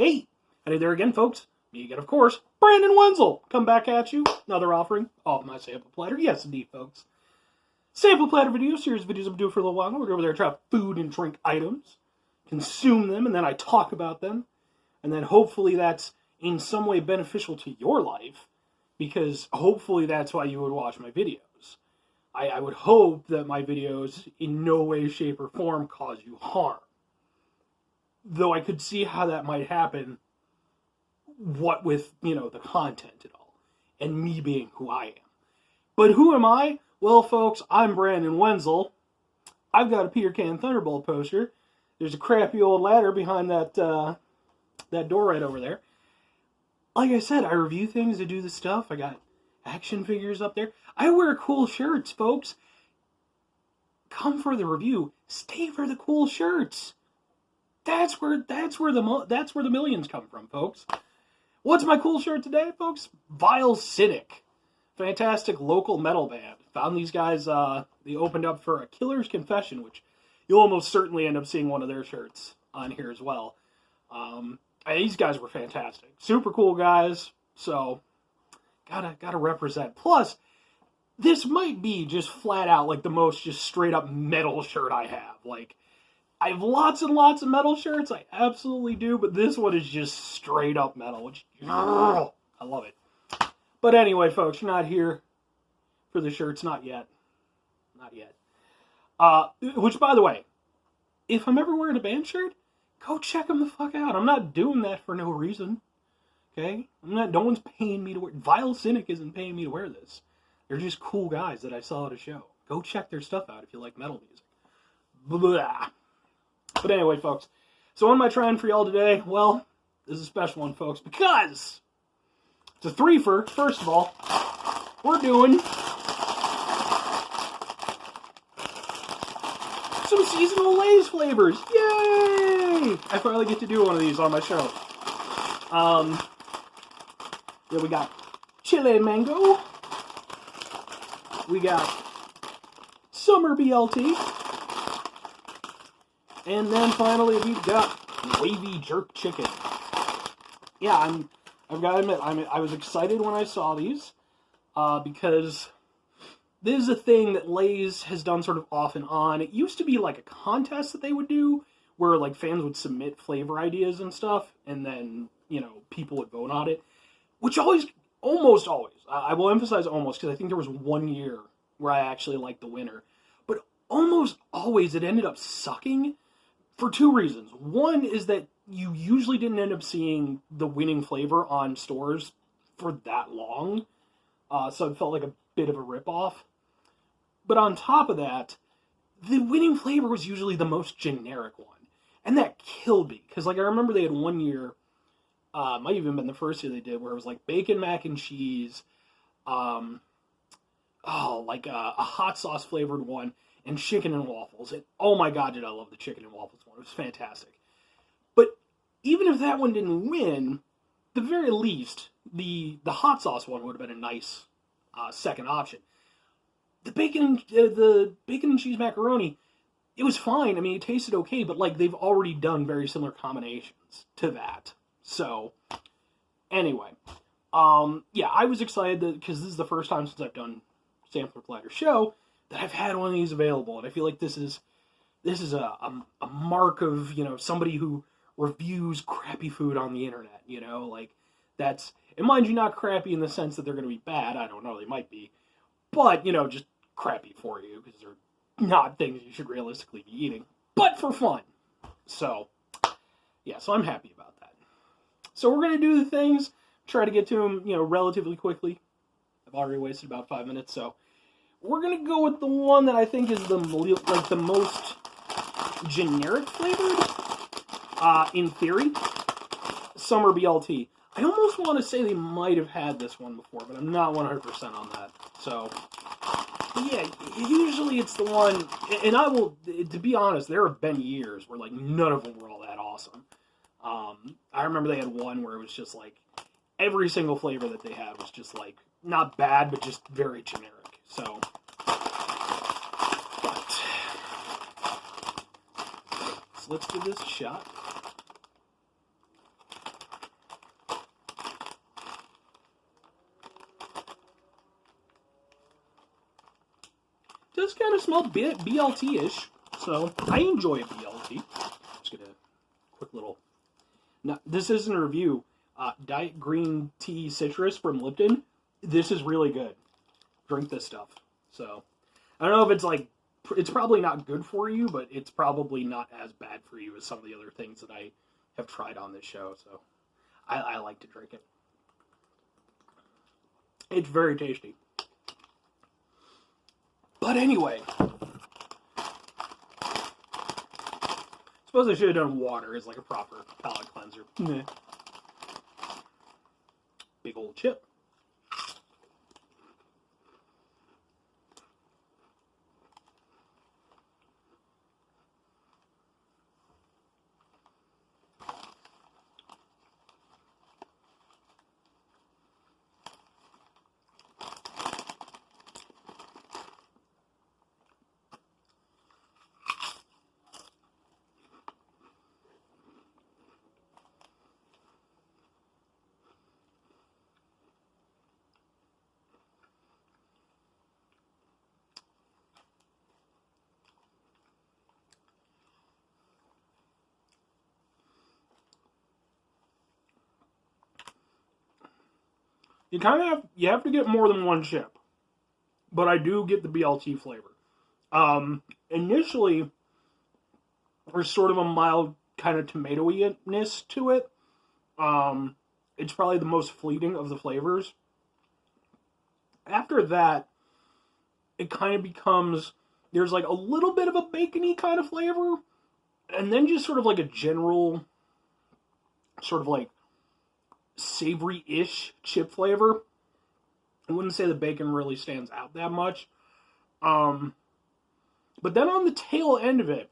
Hey, hey there again, folks. Me again, of course, Brandon Wenzel. Come back at you. Another offering of my Sampler Platter. Yes, indeed, folks. Sampler Platter video, series of videos I'm doing for a little while. We're over there trying food and drink items, consume them, and then I talk about them. And then hopefully that's in some way beneficial to your life, because hopefully that's why you would watch my videos. I would hope that my videos in no way, shape, or form cause you harm. Though I could see how that might happen, what with, the content and all, and me being who I am. But who am I? Well, folks, I'm Brandon Wenzel. I've got a Peter Can Thunderbolt poster. There's a crappy old ladder behind that door right over there. Like I said, I review things, I do the stuff. I got action figures up there. I wear cool shirts, folks. Come for the review. Stay for the cool shirts. That's where the millions come from, folks. What's my cool shirt today, folks? Vile Cynic. Fantastic local metal band. Found these guys, they opened up for A Killer's Confession, which you'll almost certainly end up seeing one of their shirts on here as well. These guys were fantastic. Super cool guys, so gotta represent. Plus, this might be just flat out like the most just straight up metal shirt I have. Like, I have lots and lots of metal shirts, I absolutely do, but this one is just straight up metal, which, I love it. But anyway, folks, you're not here for the shirts, not yet. Not yet. Which, by the way, if I'm ever wearing a band shirt, go check them the fuck out. I'm not doing that for no reason. Okay? No one's paying me to wear. Vile Cynic isn't paying me to wear this. They're just cool guys that I saw at a show. Go check their stuff out if you like metal music. Blah. But anyway, folks. So what am I trying for y'all today? Well, this is a special one, folks, because it's a threefer. First of all, we're doing some seasonal Lay's flavors. Yay! I finally get to do one of these on my show. Yeah, we got Chile Mango. We got Summer BLT. And then finally we've got Wavy Jerk Chicken. Yeah, I've got to admit, I was excited when I saw these, because this is a thing that Lay's has done sort of off and on. It used to be like a contest that they would do, where like fans would submit flavor ideas and stuff, and then, people would vote on it. Which almost always, I will emphasize almost, because I think there was one year where I actually liked the winner. But almost always it ended up sucking for two reasons. One is that you usually didn't end up seeing the winning flavor on stores for that long. So it felt like a bit of a ripoff. But on top of that, the winning flavor was usually the most generic one. And that killed me. Because I remember they had one year, might even been the first year they did, where it was like bacon mac and cheese, a hot sauce flavored one, and chicken and waffles. And oh my god, did I love the chicken and waffles one. It was fantastic. But even if that one didn't win, the very least, the hot sauce one would have been a nice second option. The bacon and cheese macaroni, it was fine. I mean, it tasted okay, but they've already done very similar combinations to that. So, anyway, yeah, I was excited because this is the first time since I've done Sampler Platter Show that I've had one of these available, and I feel like this is a mark of, somebody who reviews crappy food on the internet, that's, and mind you, not crappy in the sense that they're going to be bad, I don't know, they might be, but, just crappy for you, because they're not things you should realistically be eating, but for fun. So, yeah, so I'm happy about that. So we're going to do the things, try to get to them, relatively quickly. I've already wasted about 5 minutes, so we're going to go with the one that I think is the most generic flavored, in theory, Summer BLT. I almost want to say they might have had this one before, but I'm not 100% on that. So, yeah, usually it's the one, and I will, to be honest, there have been years where, none of them were all that awesome. I remember they had one where it was just, every single flavor that they had was just, not bad, but just very generic. So, let's give this a shot. does kind of smell BLT-ish, so I enjoy a BLT. Just get a quick little... Now, this isn't a review. Diet Green Tea Citrus from Lipton. This is really good. Drink this stuff. So, I don't know if it's like... It's probably not good for you, but it's probably not as bad for you as some of the other things that I have tried on this show, so I like to drink it. It's very tasty. But anyway, suppose I should have done water as like a proper palate cleanser. Meh. Big old chip. You have to get more than one chip, but I do get the BLT flavor. Initially, there's sort of a mild kind of tomatoey-ness to it. It's probably the most fleeting of the flavors. After that, it kind of becomes, there's like a little bit of a bacony kind of flavor, and then just sort of like a general, sort of like savory-ish chip flavor. I wouldn't say the bacon really stands out that much. But then on the tail end of it,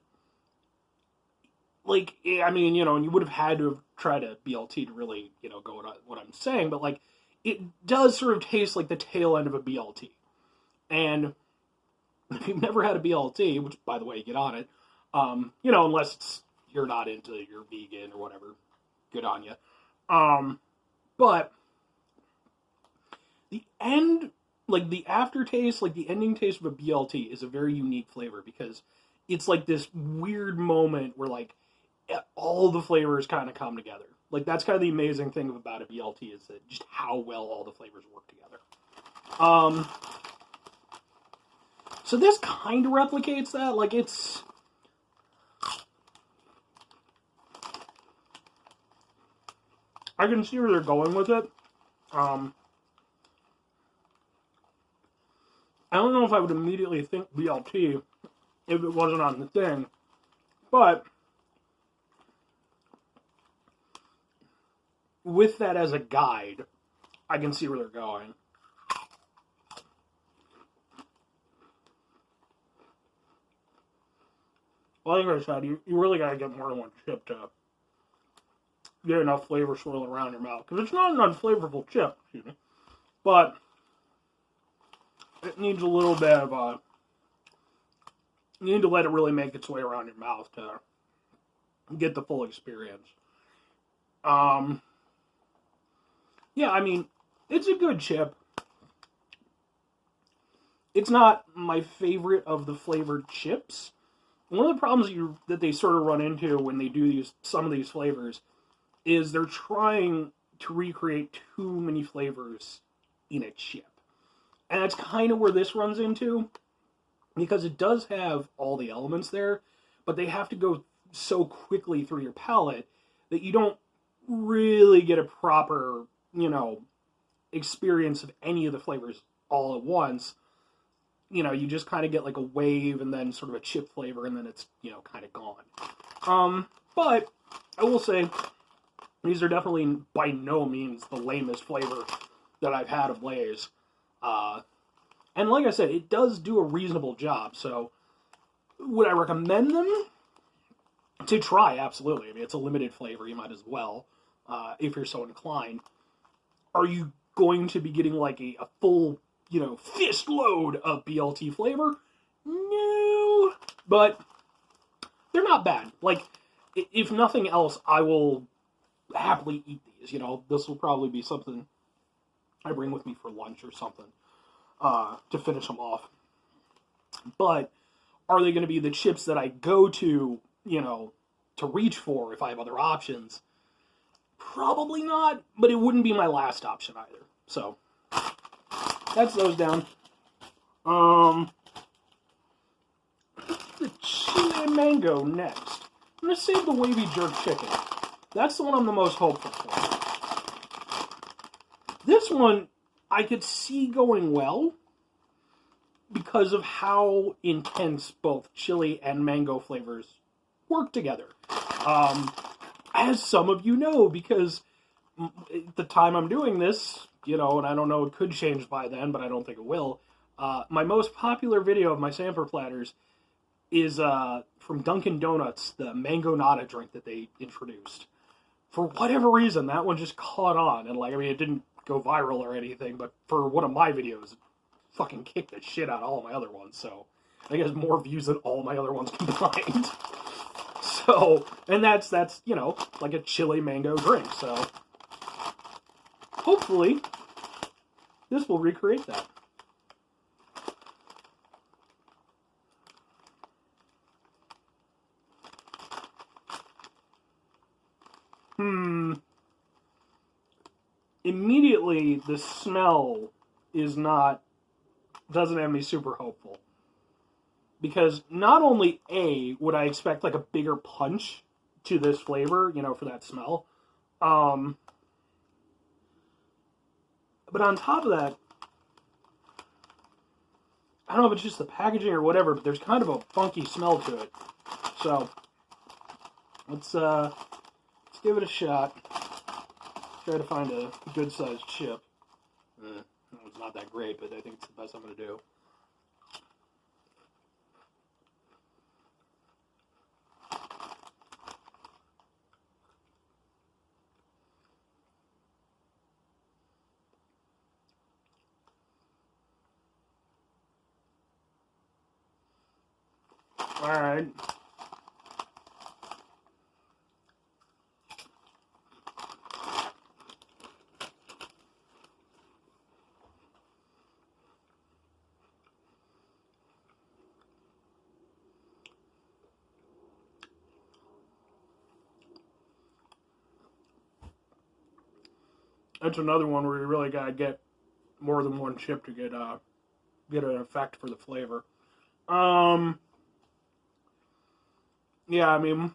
like, I mean, you know, and you would have had to have tried a BLT to really, you know, go with what I'm saying, but like, it does sort of taste like the tail end of a BLT. And if you've never had a BLT, which, by the way, get on it, you know, unless you're not into, you're vegan or whatever, good on you. But the end, like the aftertaste, like the ending taste of a BLT is a very unique flavor because it's like this weird moment where like all the flavors kind of come together. Like that's kind of the amazing thing about a BLT is that just how well all the flavors work together. So this kind of replicates that. Like it's... I can see where they're going with it. I don't know if I would immediately think BLT if it wasn't on the thing, but with that as a guide, I can see where they're going. Well, like I said, you really gotta get more than one chip to get enough flavor swirling around your mouth. Because it's not an unflavorful chip, excuse me. But it needs a little bit of you need to let it really make its way around your mouth to get the full experience. Yeah, I mean, it's a good chip. It's not my favorite of the flavored chips. One of the problems that they sort of run into when they do some of these flavors is they're trying to recreate too many flavors in a chip. And that's kind of where this runs into, because it does have all the elements there, but they have to go so quickly through your palate that you don't really get a proper, you know, experience of any of the flavors all at once. You know, you just kind of get like a wave and then sort of a chip flavor, and then it's, you know, kind of gone. But I will say, these are definitely by no means the lamest flavor that I've had of Lay's. And like I said, it does do a reasonable job, so would I recommend them to try? Absolutely. I mean, it's a limited flavor, you might as well, if you're so inclined. Are you going to be getting like a full, you know, fist load of BLT flavor? No, but they're not bad. Like, if nothing else, I will happily eat these. You know, this will probably be something I bring with me for lunch or something to finish them off. But are they going to be the chips that I go to, to reach for if I have other options? Probably not, but it wouldn't be my last option either. So, that's those down. The Chile Mango next. I'm going to save the Wavy Jerk Chicken. That's the one I'm the most hopeful for. This one, I could see going well because of how intense both chili and mango flavors work together. As some of you know, because at the time I'm doing this, and I don't know, it could change by then, but I don't think it will. My most popular video of my sampler platters is from Dunkin' Donuts, the Mango Nata drink that they introduced. For whatever reason, that one just caught on, and it didn't go viral or anything, but for one of my videos, it fucking kicked the shit out of all my other ones, so I think it has more views than all my other ones combined. So, and that's like a chili mango drink, so hopefully this will recreate that. Immediately, the smell doesn't have me super hopeful. Because not only, A, would I expect a bigger punch to this flavor, for that smell, but on top of that, I don't know if it's just the packaging or whatever, but there's kind of a funky smell to it. So, let's give it a shot. Try to find a good-sized chip. It's not that great, but I think it's the best I'm going to do. Alright. That's another one where you really gotta get more than one chip to get an effect for the flavor. Yeah, I mean,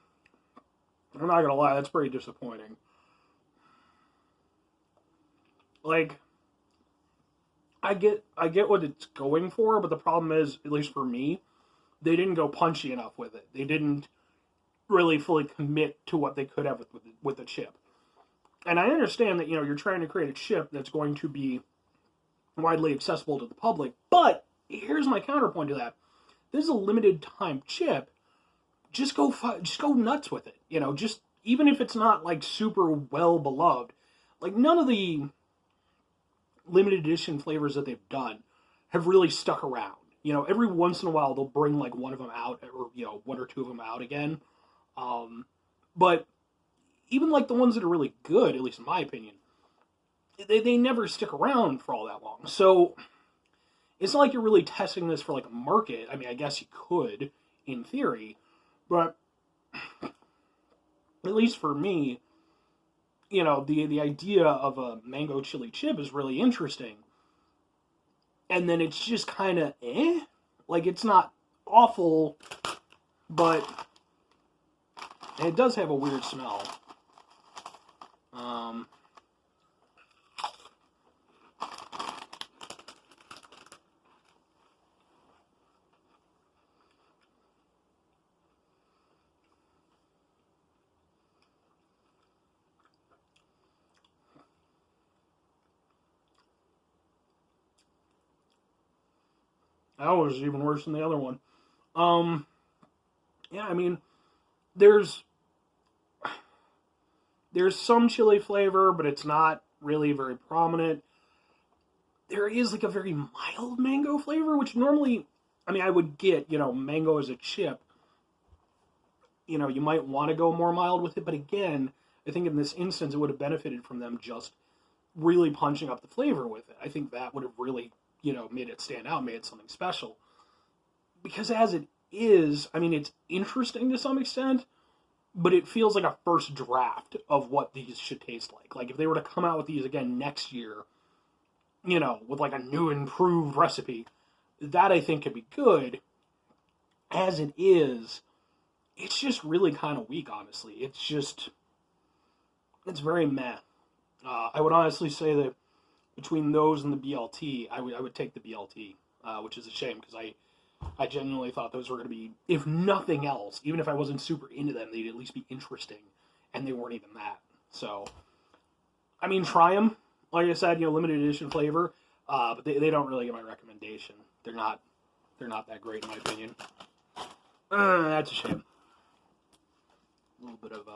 I'm not gonna lie, that's pretty disappointing. I get what it's going for, but the problem is, at least for me, they didn't go punchy enough with it. They didn't really fully commit to what they could have with the chip. And I understand that, you're trying to create a chip that's going to be widely accessible to the public, but here's my counterpoint to that. This is a limited time chip. Just go nuts with it. Just, even if it's not, super well beloved, none of the limited edition flavors that they've done have really stuck around. Every once in a while they'll bring, one of them out, or, one or two of them out again. But even the ones that are really good, at least in my opinion, they never stick around for all that long. So it's not like you're really testing this for a market. I mean, I guess you could, in theory, but at least for me, the idea of a mango chili chip is really interesting. And then it's just kind of it's not awful, but it does have a weird smell. That was even worse than the other one. Yeah, I mean, there's some chili flavor, but it's not really very prominent. There is a very mild mango flavor, which normally, I mean, I would get, mango as a chip. You might want to go more mild with it, but again, I think in this instance, it would have benefited from them just really punching up the flavor with it. I think that would have really, made it stand out, made it something special. because as it is, I mean, it's interesting to some extent, but it feels like a first draft of what these should taste like. Like, if they were to come out with these again next year, you know, with like a new improved recipe, that I think could be good. As it is, it's just really kind of weak, honestly. It's very meh. I would honestly say that between those and the BLT, I would take the BLT, which is a shame because I genuinely thought those were going to be, if nothing else, even if I wasn't super into them, they'd at least be interesting, and they weren't even that. So, I mean, try them. Like I said, you know, limited edition flavor, but they don't really get my recommendation. They're not that great in my opinion. That's a shame. A little bit of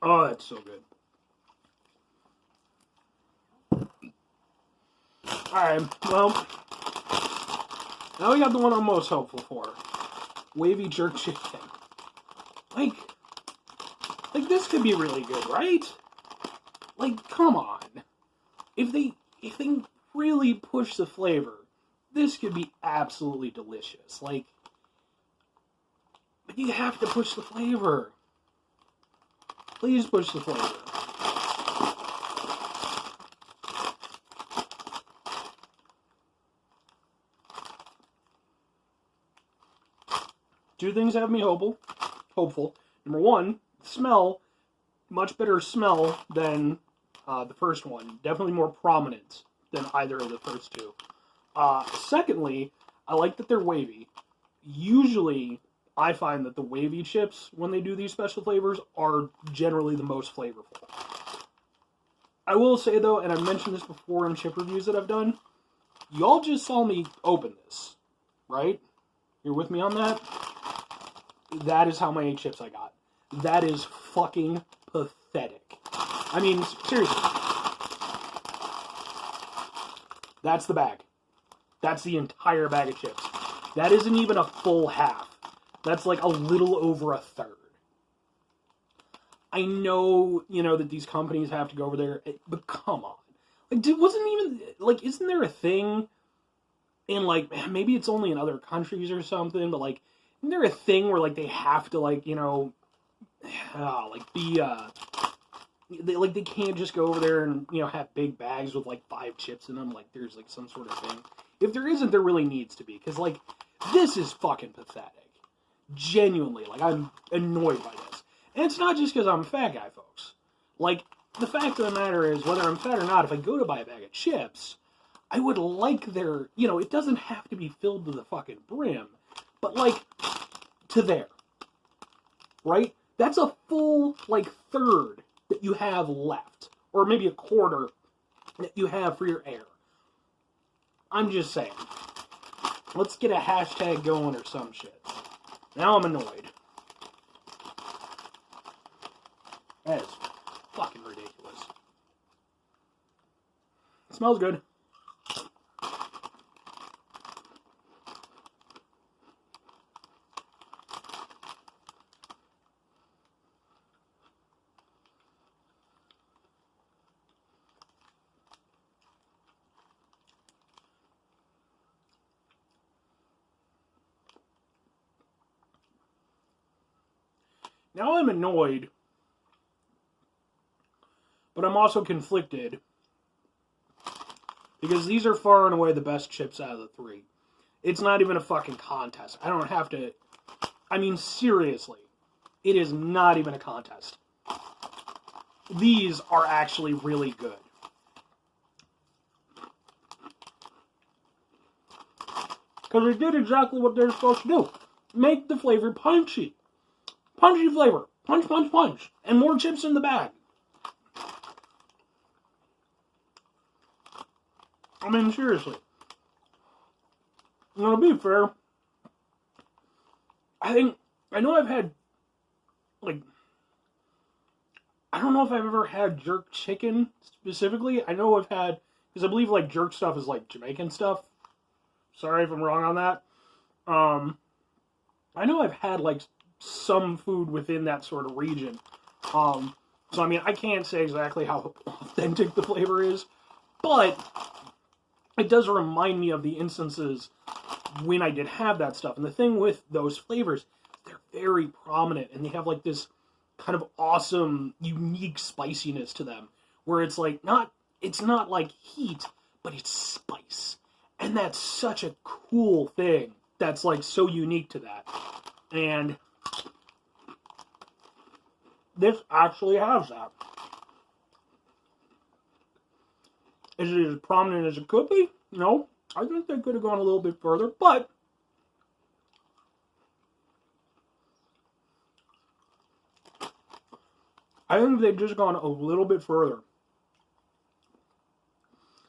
oh, that's so good. Alright, well, now we got the one I'm most hopeful for. Wavy jerk chicken. Like this could be really good, right? Like, come on. If they really push the flavor, this could be absolutely delicious. Like, but you have to push the flavor. Please push the flavor. Two things have me hopeful. Number one, smell, much better smell than the first one. Definitely more prominent than either of the first two. Secondly, I like that they're wavy. Usually, I find that the wavy chips, when they do these special flavors, are generally the most flavorful. I will say, though, and I've mentioned this before in chip reviews that I've done, y'all just saw me open this, right? You're with me on that? That is how many chips I got. That is fucking pathetic. I mean, seriously. That's the bag. That's the entire bag of chips. That isn't even a full half. That's like a little over a third. I know, you know, that these companies have to go over there, but come on. Like, wasn't even, like, isn't there a thing in, like, maybe it's only in other countries or something, but, like, isn't there a thing where, like, they have to, like, you know, like, be, they can't just go over there and, you know, have big bags with, like, 5 chips in them, like, there's, like, some sort of thing. If there isn't, there really needs to be, because, like, this is fucking pathetic. Genuinely, like, I'm annoyed by this. And it's not just because I'm a fat guy, folks. Like, the fact of the matter is, whether I'm fat or not, if I go to buy a bag of chips, I would like their, you know, it doesn't have to be filled to the fucking brim, but, like, to there. Right? That's a full, like, third that you have left. Or maybe a quarter that you have for your air. I'm just saying. Let's get a hashtag going or some shit. Now I'm annoyed. That is fucking ridiculous. It smells good. Now I'm annoyed, but I'm also conflicted, because these are far and away the best chips out of the 3. It's not even a fucking contest. I don't have to, I mean, seriously, it is not even a contest. These are actually really good. Because they did exactly what they're supposed to do. Make the flavor punchy. Punchy flavor. Punch, punch, punch. And more chips in the bag. I mean, seriously. Now, to be fair, I know I've had, like, I don't know if I've ever had jerk chicken, specifically. I know I've had, because I believe, like, jerk stuff is, like, Jamaican stuff. Sorry if I'm wrong on that. I know I've had, like, some food within that sort of region. So, I mean, I can't say exactly how authentic the flavor is, but it does remind me of the instances when I did have that stuff. And the thing with those flavors, they're very prominent, and they have like this kind of awesome, unique spiciness to them, where it's like it's not like heat, but it's spice. And that's such a cool thing that's like so unique to that. And this actually has that. Is it as prominent as it could be? No. I think they could have gone a little bit further, but I think they've just gone a little bit further.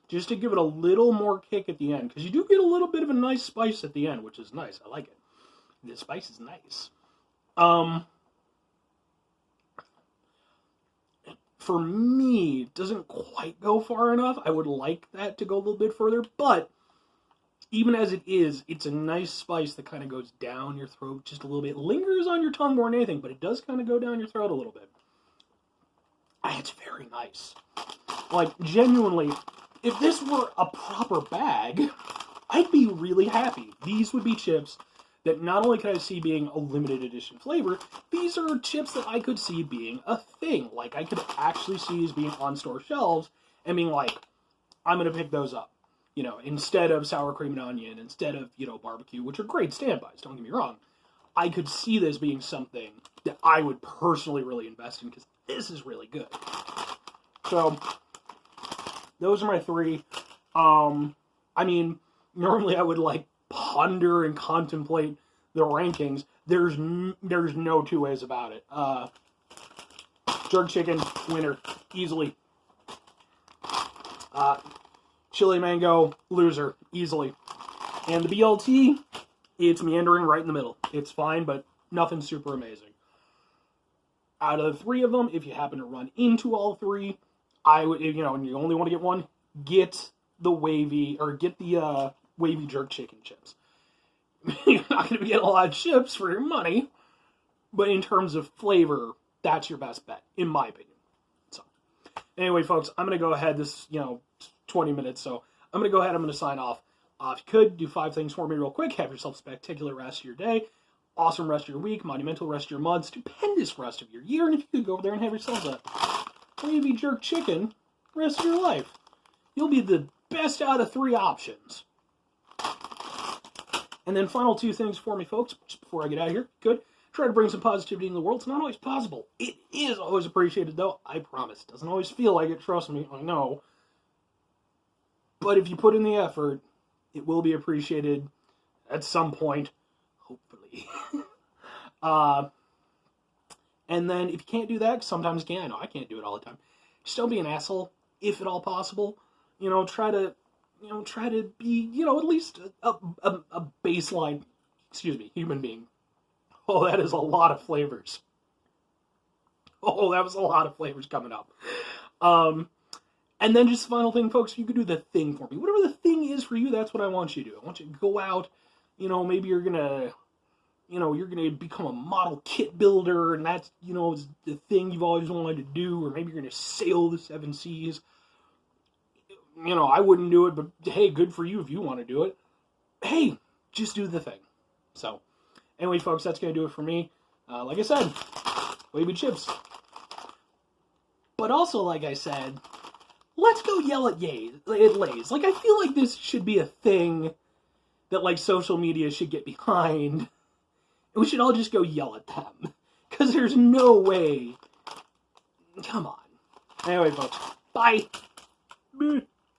Just to give it a little more kick at the end. Because you do get a little bit of a nice spice at the end, which is nice. I like it. The spice is nice. For me, it doesn't quite go far enough. I would like that to go a little bit further, but even as it is, it's a nice spice that kind of goes down your throat just a little bit. It lingers on your tongue more than anything, but it does kind of go down your throat a little bit. It's very nice. Like, genuinely, if this were a proper bag, I'd be really happy. These would be chips that not only could I see being a limited edition flavor, these are chips that I could see being a thing. Like, I could actually see these being on store shelves and being like, I'm going to pick those up. You know, instead of sour cream and onion, instead of, you know, barbecue, which are great standbys, don't get me wrong. I could see this being something that I would personally really invest in, because this is really good. So, those are my three. I mean, normally I would, like, ponder and contemplate the rankings. There's no two ways about it. Jerk chicken, winner, easily. Chili mango, loser, easily. And the BLT, it's meandering right in the middle. It's fine, but nothing super amazing. Out of the three of them, if you happen to run into all three, I would, you know, and you only want to get one, get the Wavy, or get the Wavy jerk chicken chips. You're not going to get a lot of chips for your money, but in terms of flavor, that's your best bet, in my opinion. So, anyway, folks, I'm going to go ahead, this, 20 minutes, so I'm going to go ahead, I'm going to sign off. If you could, do 5 things for me real quick. Have yourself a spectacular rest of your day, awesome rest of your week, monumental rest of your month, stupendous rest of your year, and if you could go over there and have yourselves a Wavy jerk chicken rest of your life. You'll be the best out of 3 options. And then final 2 things for me, folks, just before I get out of here. Good. Try to bring some positivity in the world. It's not always possible. It is always appreciated, though. I promise. Doesn't always feel like it. Trust me. I know. But if you put in the effort, it will be appreciated at some point. Hopefully. And then if you can't do that, sometimes you can. I know I can't do it all the time. Just don't be an asshole, if at all possible. Try to be, at least a baseline, human being. Oh, that is a lot of flavors. Oh, that was a lot of flavors coming up. And then just the final thing, folks, you could do the thing for me. Whatever the thing is for you, that's what I want you to do. I want you to go out, maybe you're gonna become a model kit builder, and that's, is the thing you've always wanted to do, or maybe you're gonna sail the 7 seas. I wouldn't do it, but hey, good for you if you want to do it. Hey, just do the thing. So, anyway, folks, that's going to do it for me. Like I said, Wavy chips. But also, like I said, let's go yell at Lay's. Like, I feel like this should be a thing that, like, social media should get behind. And we should all just go yell at them. Because there's no way. Come on. Anyway, folks, bye.